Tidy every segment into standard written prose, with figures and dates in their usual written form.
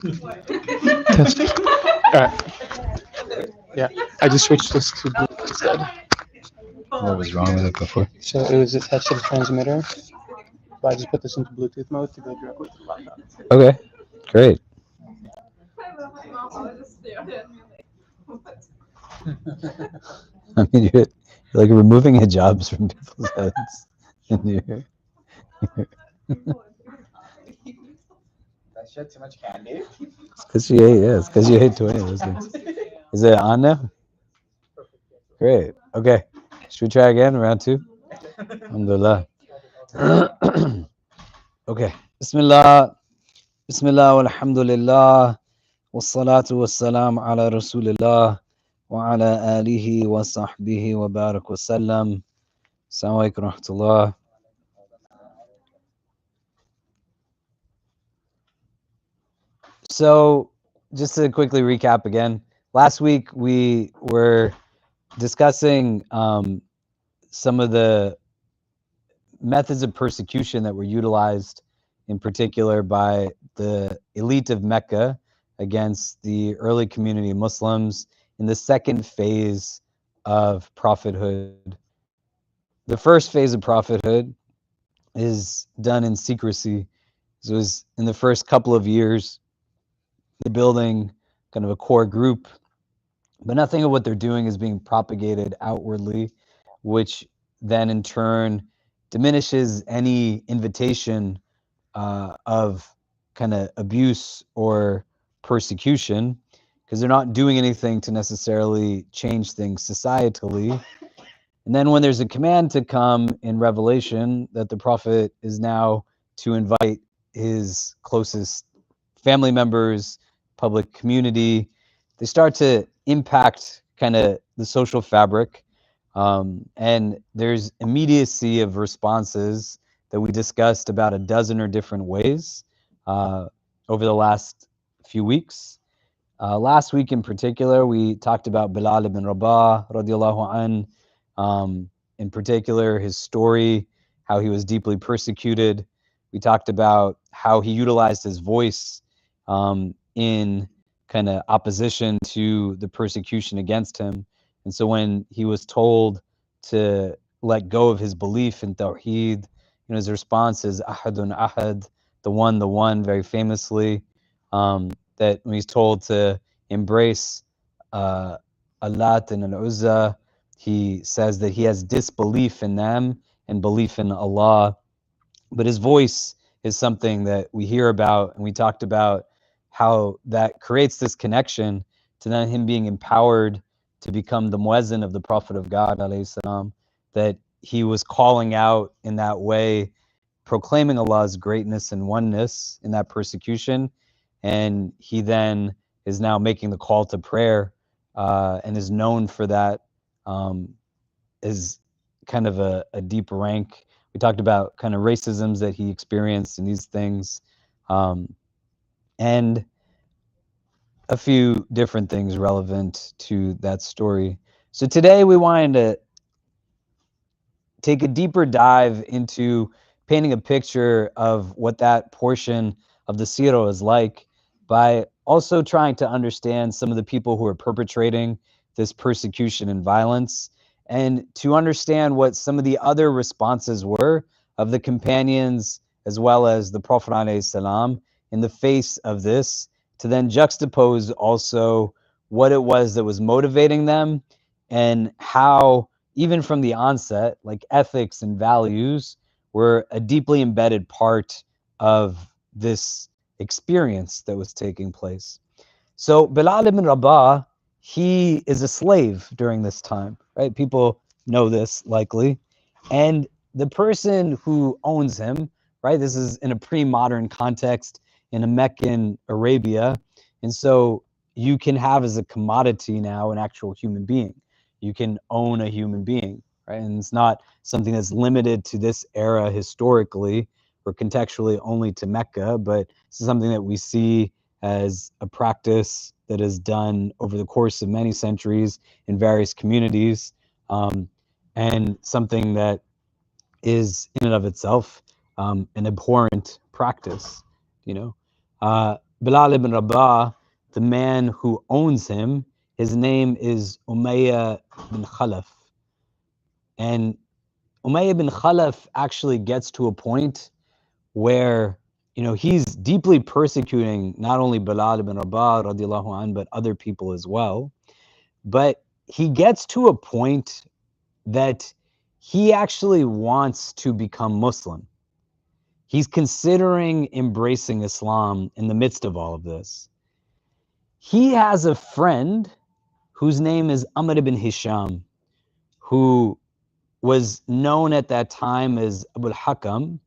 Test. Alright. Yeah, I just switched this to Bluetooth instead. What was wrong with it before? So it was attached to the transmitter, but I just put this into Bluetooth mode to go directly to the laptop. Okay, great. I mean, you're like removing hijabs from people's heads. And you're, That shit too much candy. it's because you ate, yeah, it's because you ate 20 of those things. Is it on now? Great. Okay. Should we try again? Round two? Alhamdulillah. Okay. Bismillah. Bismillah walhamdulillah. Wassalatu wassalam ala rasulillah. Wa ala alihi wa sahbihi wa barak wa sallam. Assalamu alaikum wa rahmatullah. So, just to quickly recap again, last week we were discussing some of the methods of persecution that were utilized in particular by the elite of Mecca against the early community of Muslims in the second phase of prophethood. The first phase of prophethood is done in secrecy. So it was in the first couple of years, they're building kind of a core group, but nothing of what they're doing is being propagated outwardly, which then in turn diminishes any invitation of kind of abuse or persecution, because they're not doing anything to necessarily change things societally. And then when there's a command to come in Revelation that the prophet is now to invite his closest family members, public community, they start to impact kind of the social fabric. And there's immediacy of responses that we discussed about a dozen or different ways over the last few weeks. Last week in particular, we talked about Bilal ibn Rabah, radiallahu an, in particular, his story, how he was deeply persecuted. We talked about how he utilized his voice in kind of opposition to the persecution against him. And so when he was told to let go of his belief in Tawheed, his response is Ahadun Ahad, the one, very famously, that when he's told to embrace Allat and Al-Uzza, he says that he has disbelief in them and belief in Allah. But his voice is something that we hear about, and we talked about how that creates this connection to then him being empowered to become the muezzin of the Prophet of God, alayhi salam, that he was calling out in that way, proclaiming Allah's greatness and oneness in that persecution. And he then is now making the call to prayer and is known for that as kind of a deep rank. We talked about kind of racisms that he experienced and these things. And a few different things relevant to that story. So today we wanted to take a deeper dive into painting a picture of what that portion of the Seerah is like by also trying to understand some of the people who are perpetrating this persecution and violence, and to understand what some of the other responses were of the companions as well as the Prophet ﷺ in the face of this, to then juxtapose also what it was that was motivating them and how, even from the onset, like ethics and values were a deeply embedded part of this experience that was taking place. So Bilal ibn Rabah, he is a slave during this time, right? People know this likely. And the person who owns him, right? This is in a pre-modern context in a Meccan Arabia. And so you can have as a commodity now an actual human being. You can own a human being, right? And it's not something that's limited to this era historically or contextually only to Mecca, but this is something that we see as a practice that is done over the course of many centuries in various communities, and something that is in and of itself an abhorrent practice, Bilal ibn Rabah, the man who owns him, his name is Umayyah bin Khalaf. And Umayyah bin Khalaf actually gets to a point where, you know, he's deeply persecuting not only Bilal ibn Rabah radiallahu anh, but other people as well. But he gets to a point that he actually wants to become Muslim. He's considering embracing Islam in the midst of all of this. He has a friend whose name is Amr ibn Hisham, who was known at that time as Abu al-Hakam,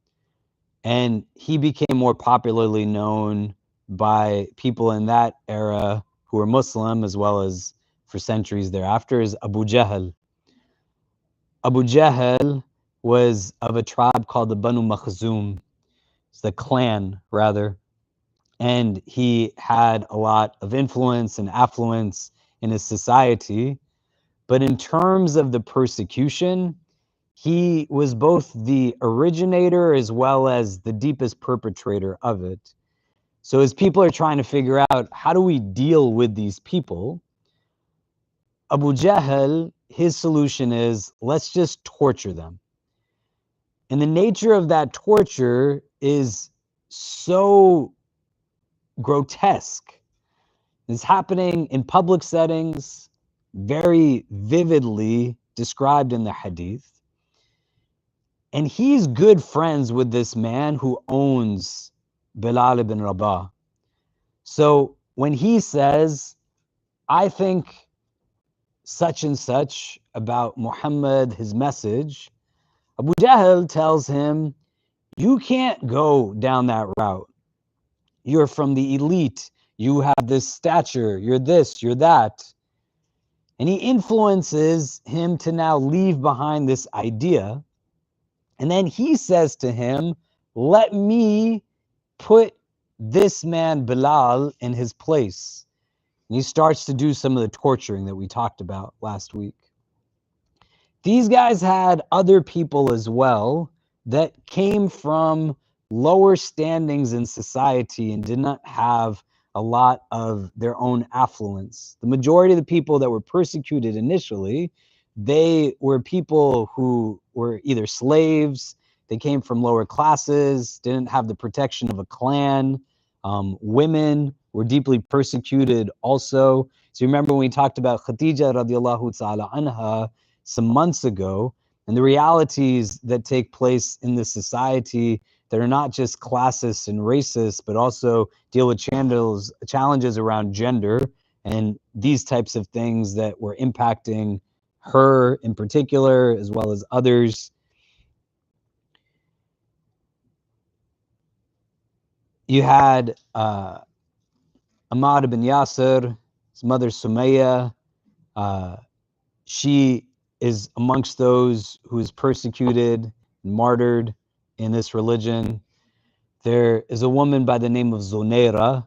and he became more popularly known by people in that era who were Muslim, as well as for centuries thereafter, as Abu Jahl. Abu Jahl was of a tribe called the Banu Makhzum. It's the clan, rather. And he had a lot of influence and affluence in his society. But in terms of the persecution, he was both the originator as well as the deepest perpetrator of it. So as people are trying to figure out, how do we deal with these people? Abu Jahl, his solution is, let's just torture them. And the nature of that torture is so grotesque. It's happening in public settings, very vividly described in the hadith. And he's good friends with this man who owns Bilal ibn Rabah. So when he says, I think such and such about Muhammad, his message, Abu Jahl tells him, you can't go down that route. You're from the elite. You have this stature. You're this, you're that. And he influences him to now leave behind this idea. And then he says to him, let me put this man Bilal in his place. And he starts to do some of the torturing that we talked about last week. These guys had other people as well that came from lower standings in society and did not have a lot of their own affluence. The majority of the people that were persecuted initially, they were people who were either slaves, they came from lower classes, didn't have the protection of a clan. Women were deeply persecuted also. So you remember when we talked about Khadija radiallahu ta'ala anha some months ago, and the realities that take place in the society that are not just classist and racist, but also deal with challenges around gender and these types of things that were impacting her in particular, as well as others. You had Ammar ibn Yasir, his mother Sumayya. She is amongst those who is persecuted and martyred in this religion. There is a woman by the name of Zunaira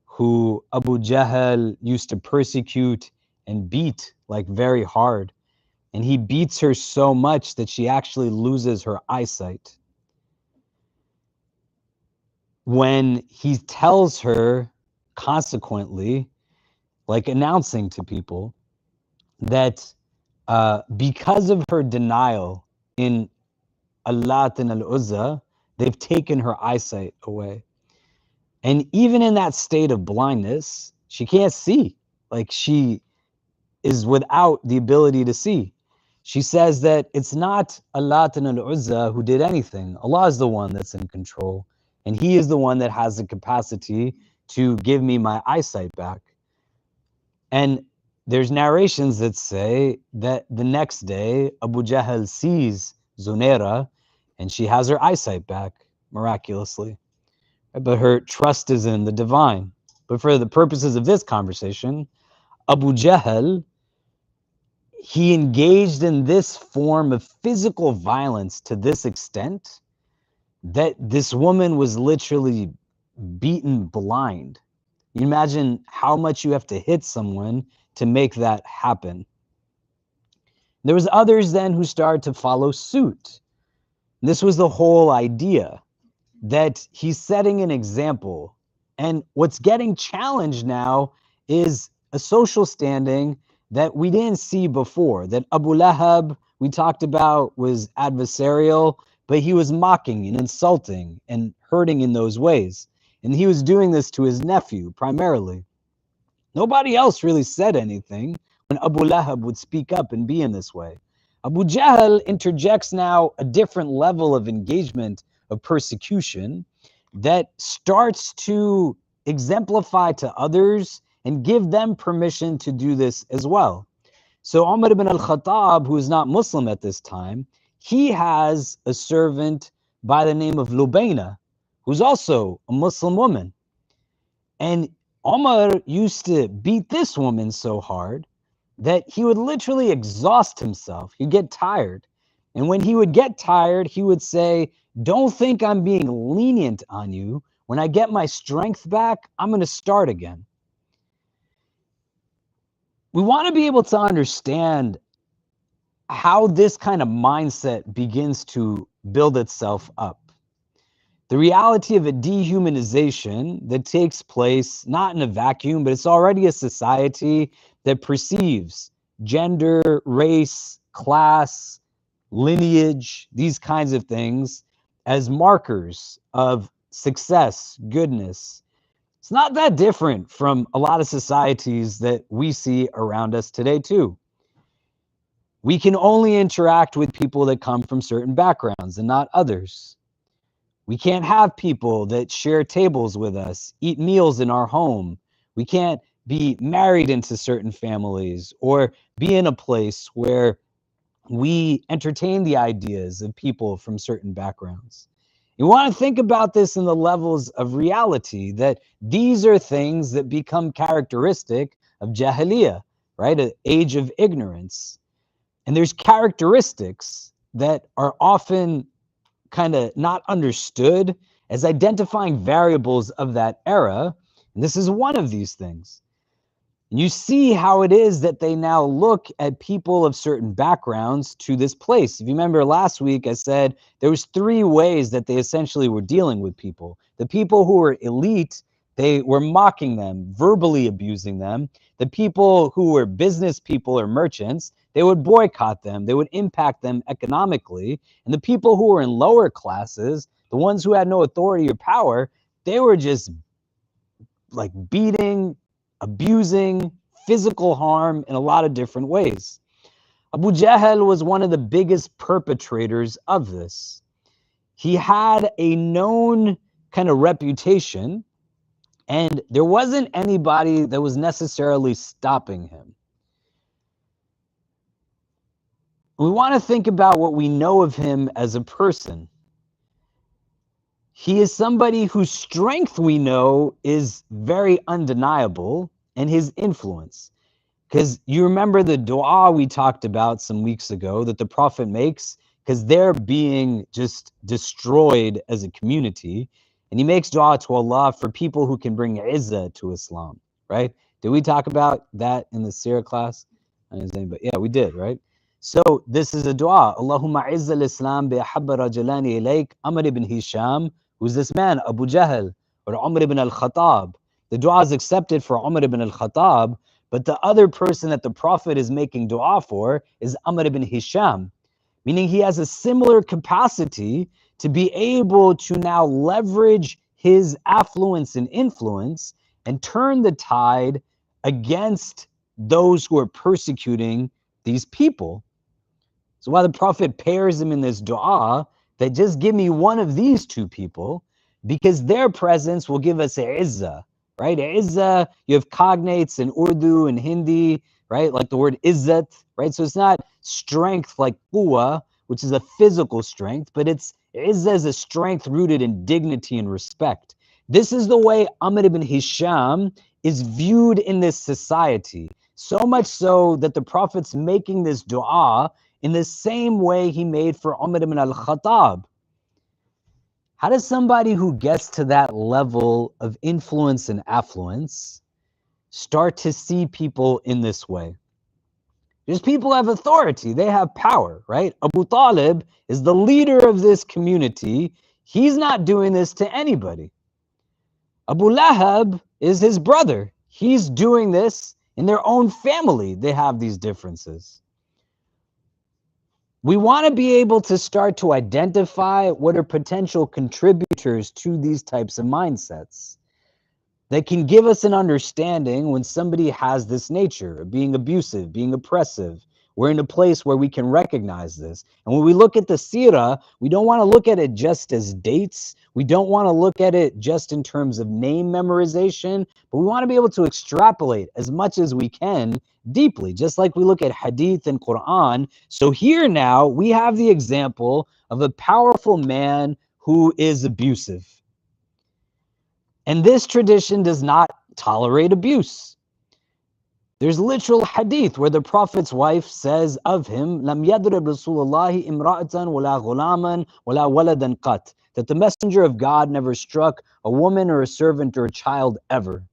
who Abu Jahl used to persecute and beat like very hard. And he beats her so much that she actually loses her eyesight. When he tells her, consequently, like announcing to people, that because of her denial in Allat and Al-Uzza, they've taken her eyesight away. And even in that state of blindness, she can't see. Like, she is without the ability to see. She says that it's not Allat and Al-Uzza who did anything. Allah is the one that's in control. And he is the one that has the capacity to give me my eyesight back. And there's narrations that say that the next day, Abu Jahl sees Zunaira and she has her eyesight back miraculously. But her trust is in the divine. But for the purposes of this conversation, Abu Jahl, he engaged in this form of physical violence to this extent that this woman was literally beaten blind. You imagine how much you have to hit someone to make that happen. There was others then who started to follow suit. This was the whole idea, that he's setting an example, And what's getting challenged now is a social standing that we didn't see before, that Abu Lahab, we talked about, was adversarial, but he was mocking and insulting and hurting in those ways. And he was doing this to his nephew primarily. Nobody else really said anything when Abu Lahab would speak up and be in this way. Abu Jahl interjects now a different level of engagement of persecution that starts to exemplify to others and give them permission to do this as well. So Umar ibn al-Khattab, who is not Muslim at this time, he has a servant by the name of Lubayna, who's also a Muslim woman. And Umar used to beat this woman so hard that he would literally exhaust himself. He'd get tired. And when he would get tired, he would say, "Don't think I'm being lenient on you. When I get my strength back, I'm going to start again." We want to be able to understand how this kind of mindset begins to build itself up. The reality of a dehumanization that takes place not in a vacuum, but it's already a society that perceives gender, race, class, lineage, these kinds of things as markers of success, goodness. It's not that different from a lot of societies that we see around us today, too. We can only interact with people that come from certain backgrounds and not others. We can't have people that share tables with us, eat meals in our home. We can't be married into certain families or be in a place where we entertain the ideas of people from certain backgrounds. You want to think about this in the levels of reality, that these are things that become characteristic of Jahiliyyah, right? An age of ignorance. And there's characteristics that are often kind of not understood as identifying variables of that era. And this is one of these things. And you see how it is that they now look at people of certain backgrounds to this place. If you remember last week, I said there was 3 ways that they essentially were dealing with people. The people who were elite, they were mocking them, verbally abusing them. The people who were business people or merchants, they would boycott them. They would impact them economically. And the people who were in lower classes, the ones who had no authority or power, they were just like beating, abusing, physical harm in a lot of different ways. Abu Jahl was one of the biggest perpetrators of this. He had a known kind of reputation, and there wasn't anybody that was necessarily stopping him. We want to think about what we know of him as a person. He is somebody whose strength we know is very undeniable, and his influence. Because you remember the dua we talked about some weeks ago that the Prophet makes, because they're being just destroyed as a community. And he makes dua to Allah for people who can bring izzah to Islam, right? Did we talk about that in the Seerah class? Yeah, we did, right? So this is a dua. Allahumma izza al-Islam bi ahabba rajulani ilayk, Amr ibn Hisham. Who's this man? Abu Jahl or Umar ibn al-Khattab. The dua is accepted for Umar ibn al-Khattab, but the other person that the Prophet is making dua for is Amr ibn Hisham, meaning he has a similar capacity to be able to now leverage his affluence and influence and turn the tide against those who are persecuting these people. So while the Prophet pairs him in this dua, that just give me one of these 2 people, because their presence will give us izzah, right? Izzah, you have cognates in Urdu and Hindi, right? Like the word izzat, right? So it's not strength like quwwah, which is a physical strength, but it's izzah is a strength rooted in dignity and respect. This is the way Amr ibn Hisham is viewed in this society. So much so that the Prophet's making this dua in the same way he made for Umar ibn al-Khattab. How does somebody who gets to that level of influence and affluence start to see people in this way? Because people have authority, they have power, right? Abu Talib is the leader of this community. He's not doing this to anybody. Abu Lahab is his brother. He's doing this in their own family. They have these differences. We want to be able to start to identify what are potential contributors to these types of mindsets that can give us an understanding when somebody has this nature of being abusive, being oppressive. We're in a place where we can recognize this. And when we look at the Seerah, we don't want to look at it just as dates. We don't want to look at it just in terms of name memorization, but we want to be able to extrapolate as much as we can deeply, just like we look at Hadith and Quran. So here now we have the example of a powerful man who is abusive. And this tradition does not tolerate abuse. There's literal hadith where the Prophet's wife says of him, "Lam yadrib Rasulullahi imra'atan wala ghulaman wala waladan qat," that the Messenger of God never struck a woman or a servant or a child ever.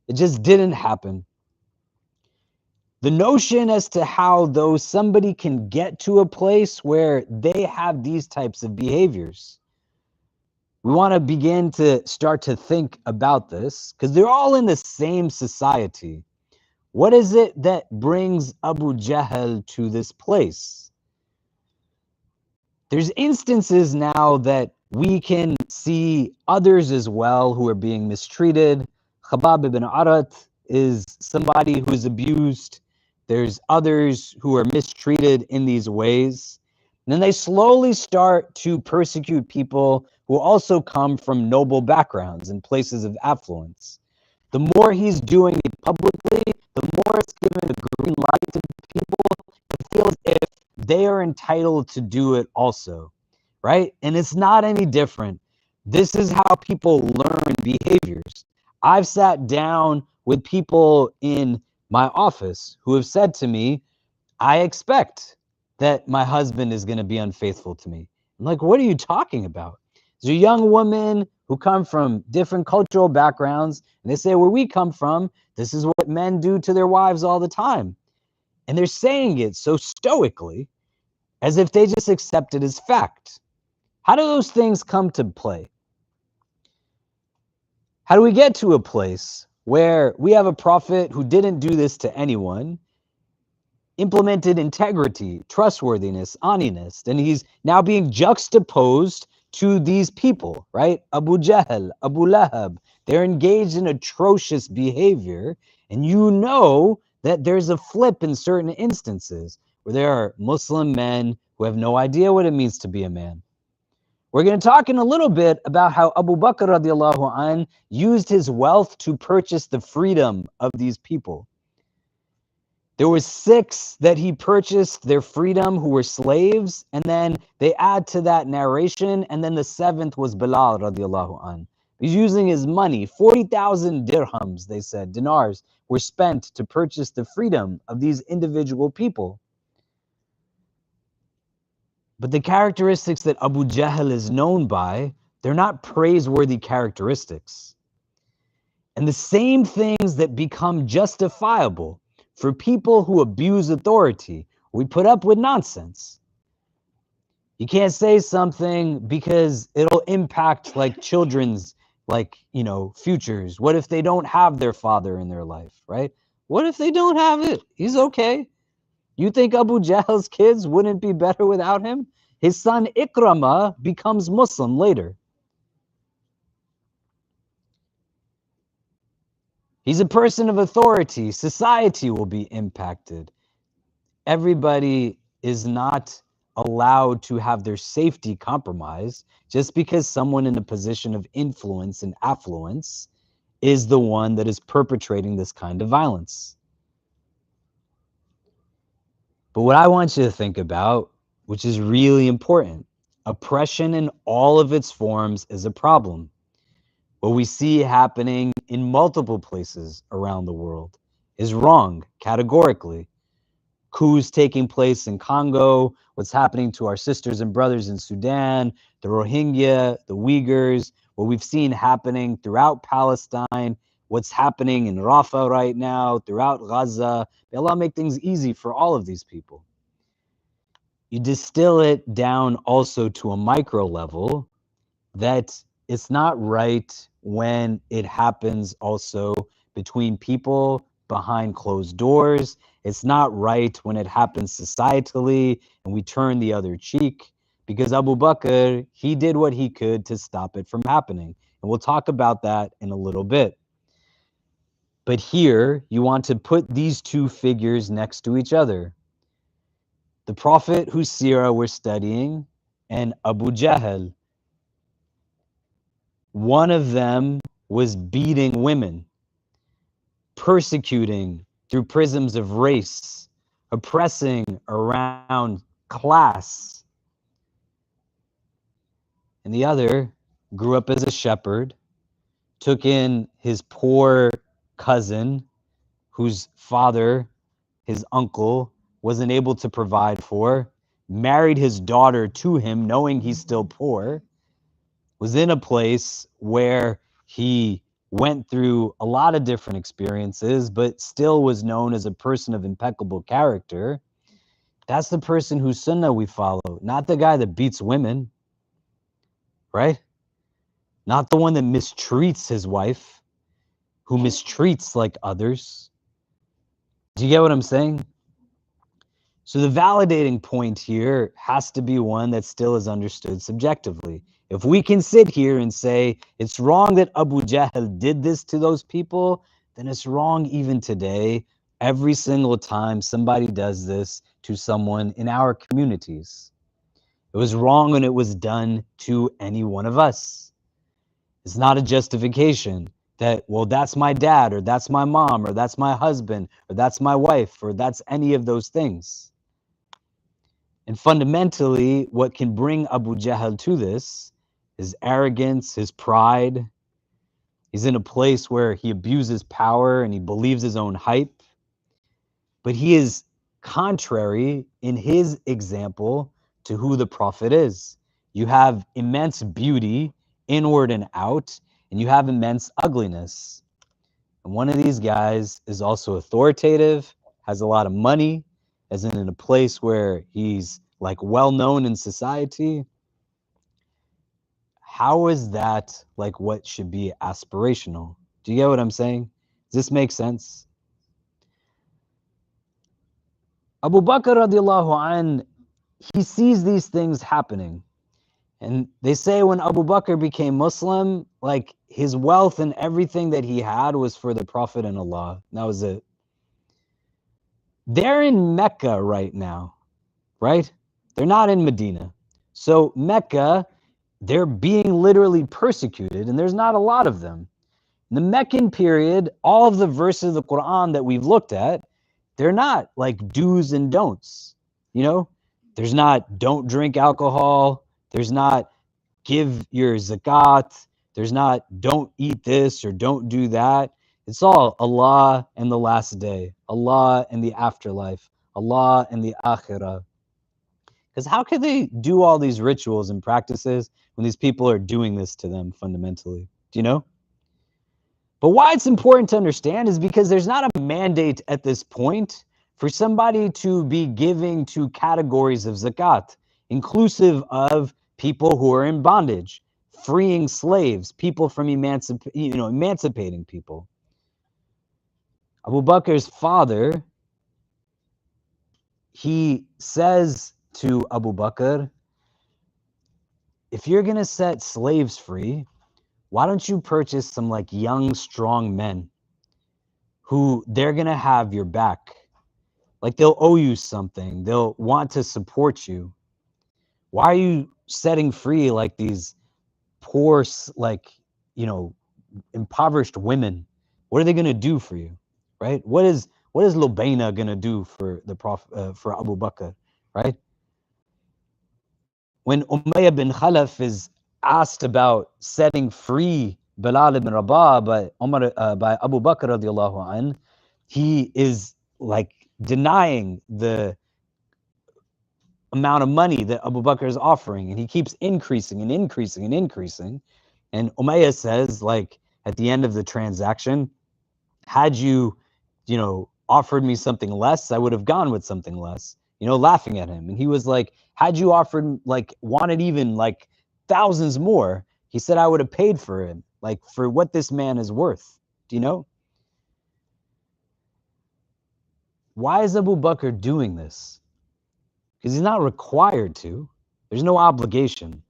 It just didn't happen. The notion as to how though somebody can get to a place where they have these types of behaviors, we want to begin to start to think about this because they're all in the same society. What is it that brings Abu Jahl to this place? There's instances now that we can see others as well who are being mistreated. Khabbab ibn Arat is somebody who is abused. There's others who are mistreated in these ways. And then they slowly start to persecute people who also come from noble backgrounds and places of affluence. The more he's doing it publicly, the more it's giving a green light to people. It feels as if they are entitled to do it also, right? And it's not any different. This is how people learn behaviors. I've sat down with people in my office who have said to me, I expect that my husband is going to be unfaithful to me. I'm like, what are you talking about? There's a young woman who come from different cultural backgrounds, and they say, where we come from, this is what men do to their wives all the time. And they're saying it so stoically, as if they just accept it as fact. How do those things come to play? How do we get to a place where we have a prophet who didn't do this to anyone, implemented integrity, trustworthiness, honesty, and he's now being juxtaposed to these people, right? Abu Jahl, Abu Lahab, they're engaged in atrocious behavior, and you know that there's a flip in certain instances where there are Muslim men who have no idea what it means to be a man. We're going to talk in a little bit about how Abu Bakr radiallahu anh used his wealth to purchase the freedom of these people. There were 6 that he purchased their freedom who were slaves, and then they add to that narration, and then the 7th was Bilal radiallahu anh. He's using his money. 40,000 dirhams, they said, dinars, were spent to purchase the freedom of these individual people. But the characteristics that Abu Jahl is known by, they're not praiseworthy characteristics. And the same things that become justifiable for people who abuse authority, we put up with nonsense. You can't say something because it'll impact like children's futures. What if they don't have their father in their life, right? What if they don't have it? He's okay. You think Abu Jahl's kids wouldn't be better without him? His son Ikramah becomes Muslim later. He's a person of authority. Society will be impacted. Everybody is not allowed to have their safety compromised just because someone in a position of influence and affluence is the one that is perpetrating this kind of violence. But what I want you to think about, which is really important, oppression in all of its forms is a problem. What we see happening in multiple places around the world is wrong, categorically. Coups taking place in Congo, what's happening to our sisters and brothers in Sudan, the Rohingya, the Uyghurs, what we've seen happening throughout Palestine, what's happening in Rafah right now, throughout Gaza. May Allah make things easy for all of these people. You distill it down also to a micro level that it's not right when it happens also between people behind closed doors. It's not right when it happens societally and we turn the other cheek, because Abu Bakr, he did what he could to stop it from happening. And we'll talk about that in a little bit. But here, you want to put these two figures next to each other. The Prophet whose seerah we're studying and Abu Jahl. One of them was beating women, persecuting through prisms of race, oppressing around class. And the other grew up as a shepherd, took in his poor cousin, whose father, his uncle, wasn't able to provide for, married his daughter to him, knowing he's still poor, was in a place where he went through a lot of different experiences, but still was known as a person of impeccable character. That's the person whose sunnah we follow, not the guy that beats women, right? Not the one that mistreats his wife, who mistreats like others. Do you get what I'm saying? So the validating point here has to be one that still is understood subjectively. If we can sit here and say it's wrong that Abu Jahl did this to those people, then it's wrong even today, every single time somebody does this to someone in our communities. It was wrong when it was done to any one of us. It's not a justification that, well, that's my dad, or that's my mom, or that's my husband, or that's my wife, or that's any of those things. And fundamentally, what can bring Abu Jahl to this is arrogance, his pride. He's in a place where he abuses power and he believes his own hype. But he is contrary in his example to who the Prophet is. You have immense beauty, inward and out, and you have immense ugliness. And one of these guys is also authoritative, has a lot of money, as in a place where he's like well known in society. How is that like what should be aspirational? Do you get what I'm saying? Does this make sense? Abu Bakr radiallahu an, he sees these things happening. And they say when Abu Bakr became Muslim, like his wealth and everything that he had was for the Prophet and Allah. That was it. They're in Mecca right now, right? They're not in Medina. So Mecca, they're being literally persecuted, and there's not a lot of them. In the Meccan period, all of the verses of the Quran that we've looked at, they're not like do's and don'ts. You know, there's not don't drink alcohol. There's not give your zakat. There's not don't eat this or don't do that. It's all Allah and the last day, Allah and the afterlife, Allah and the akhirah. Because how could they do all these rituals and practices when these people are doing this to them fundamentally? Do you know? But why it's important to understand is because there's not a mandate at this point for somebody to be giving to categories of zakat, inclusive of people who are in bondage, freeing slaves, people from emancipating people. Abu Bakr's father, he says to Abu Bakr, if you're going to set slaves free, why don't you purchase some like young, strong men who they're going to have your back? Like they'll owe you something. They'll want to support you. Why are you setting free like these poor, like, impoverished women? What are they going to do for you? Right? What is Lubayna going to do for the Prophet, for Abu Bakr? Right? When Umayyah bin Khalaf is asked about setting free Bilal ibn Rabah by Abu Bakr radiallahu anh, he is like denying the amount of money that Abu Bakr is offering, and he keeps increasing and increasing and increasing. And Umayyah says, like, at the end of the transaction, had you, offered me something less, I would have gone with something less, laughing at him. And he was like, had you offered, like, wanted even like thousands more, He said, I would have paid for him, like for what this man is worth. Do you know? Why is Abu Bakr doing this? Because he's not required to. There's no obligation.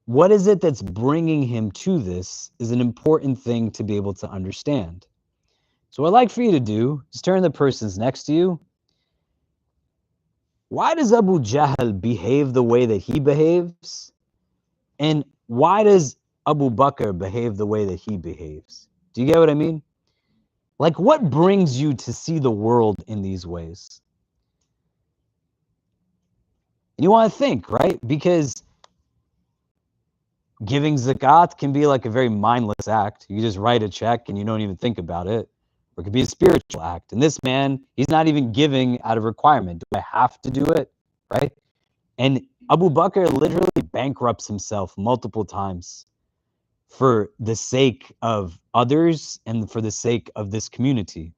What is it that's bringing him to this is an important thing to be able to understand. So what I'd like for you to do is turn to the persons next to you. Why does Abu Jahl behave the way that he behaves? And why does Abu Bakr behave the way that he behaves? Do you get what I mean? Like, what brings you to see the world in these ways? And you want to think, right? Because giving zakat can be like a very mindless act. You just write a check and you don't even think about it. Or it could be a spiritual act. And this man, he's not even giving out of requirement. Do I have to do it? Right? And Abu Bakr literally bankrupts himself multiple times for the sake of others and for the sake of this community.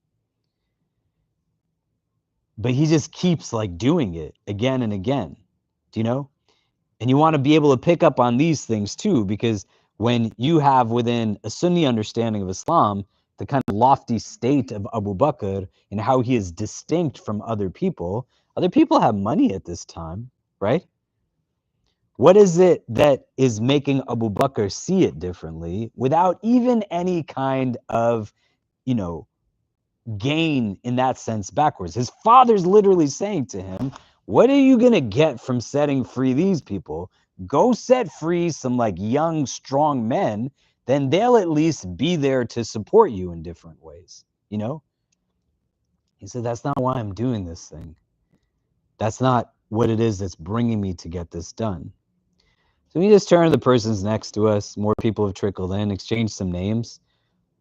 But he just keeps like doing it again and again. Do you know? And you want to be able to pick up on these things too, because when you have within a Sunni understanding of Islam, the kind of lofty state of Abu Bakr and how he is distinct from other people have money at this time, right? What is it that is making Abu Bakr see it differently without even any kind of, gain in that sense backwards? His father's literally saying to him, what are you going to get from setting free these people? Go set free some like young, strong men, then they'll at least be there to support you in different ways, He said, that's not why I'm doing this thing. That's not what it is that's bringing me to get this done. So we just turn to the persons next to us. More people have trickled in, exchange some names.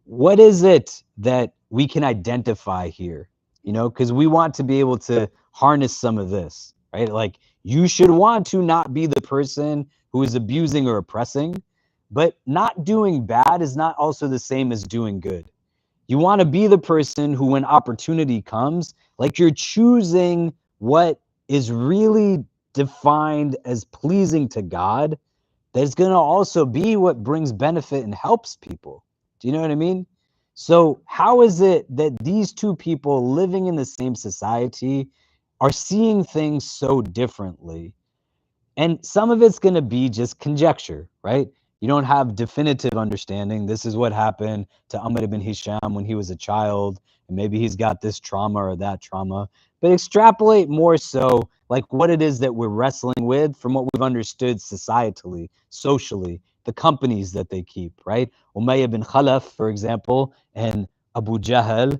What is it that we can identify here? Because we want to be able to harness some of this, right? Like, you should want to not be the person who is abusing or oppressing, but not doing bad is not also the same as doing good. You want to be the person who, when opportunity comes, like you're choosing what is really defined as pleasing to God, that's going to also be what brings benefit and helps people. Do you know what I mean? So how is it that these two people living in the same society are seeing things so differently? And some of it's going to be just conjecture, right? You don't have definitive understanding. This is what happened to Amr ibn Hisham when he was a child, and maybe he's got this trauma or that trauma. But extrapolate more so like what it is that we're wrestling with from what we've understood societally, socially, the companies that they keep, right? Umayyah bin Khalaf, for example, and Abu Jahl,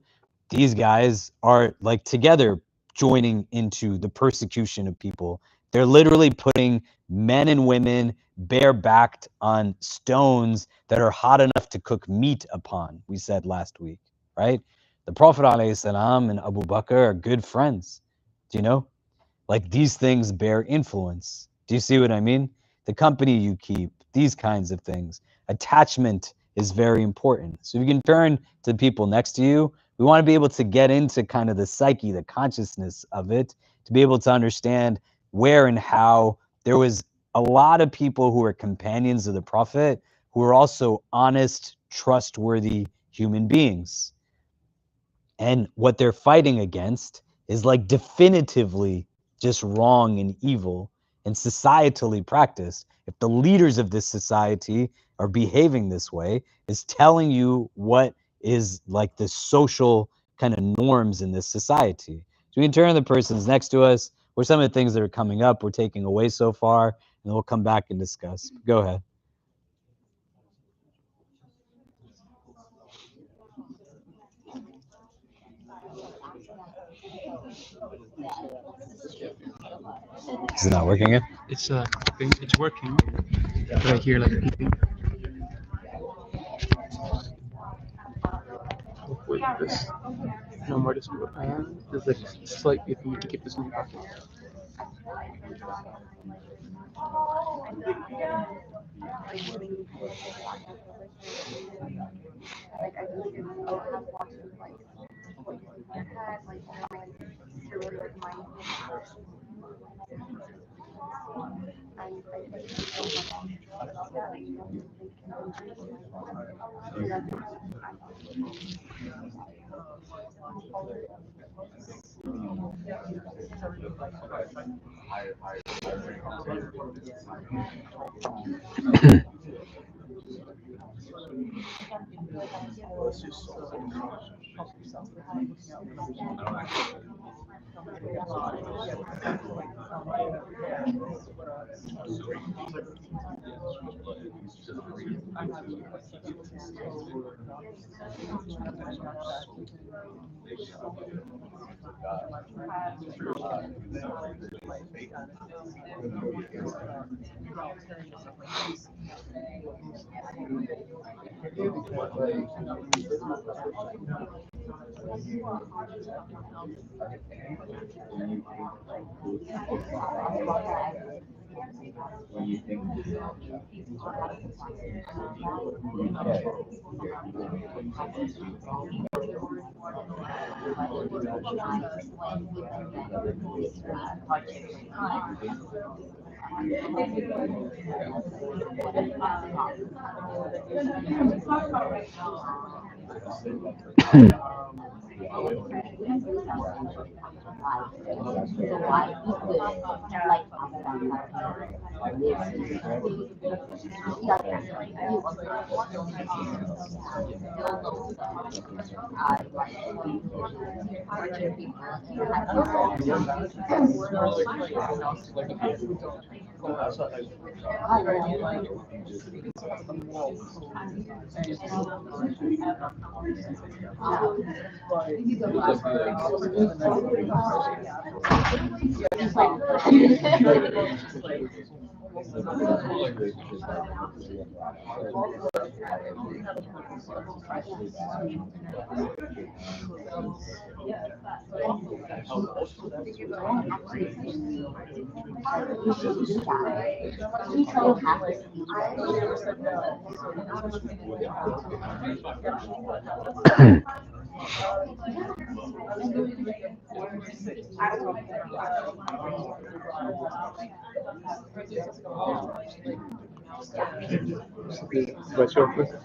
these guys are like together joining into the persecution of people. They're literally putting men and women barebacked on stones that are hot enough to cook meat upon, we said last week, right? The Prophet ﷺ and Abu Bakr are good friends. Do you know? Like, these things bear influence. Do you see what I mean? The company you keep, these kinds of things. Attachment is very important. So if you can turn to the people next to you, we want to be able to get into kind of the psyche, the consciousness of it, to be able to understand where and how there was a lot of people who were companions of the Prophet who were also honest, trustworthy human beings. And what they're fighting against is like definitively just wrong and evil and societally practiced. If the leaders of this society are behaving this way, is telling you what is like the social kind of norms in this society. So we can turn to the persons next to us. What are some of the things that are coming up, we're taking away so far, and then we'll come back and discuss. Go ahead. Is it not working yet? It's it's working, but I hear like beeping. Hopefully this no more display. There's like slight beeping. You can keep this in your pocket. What's your question?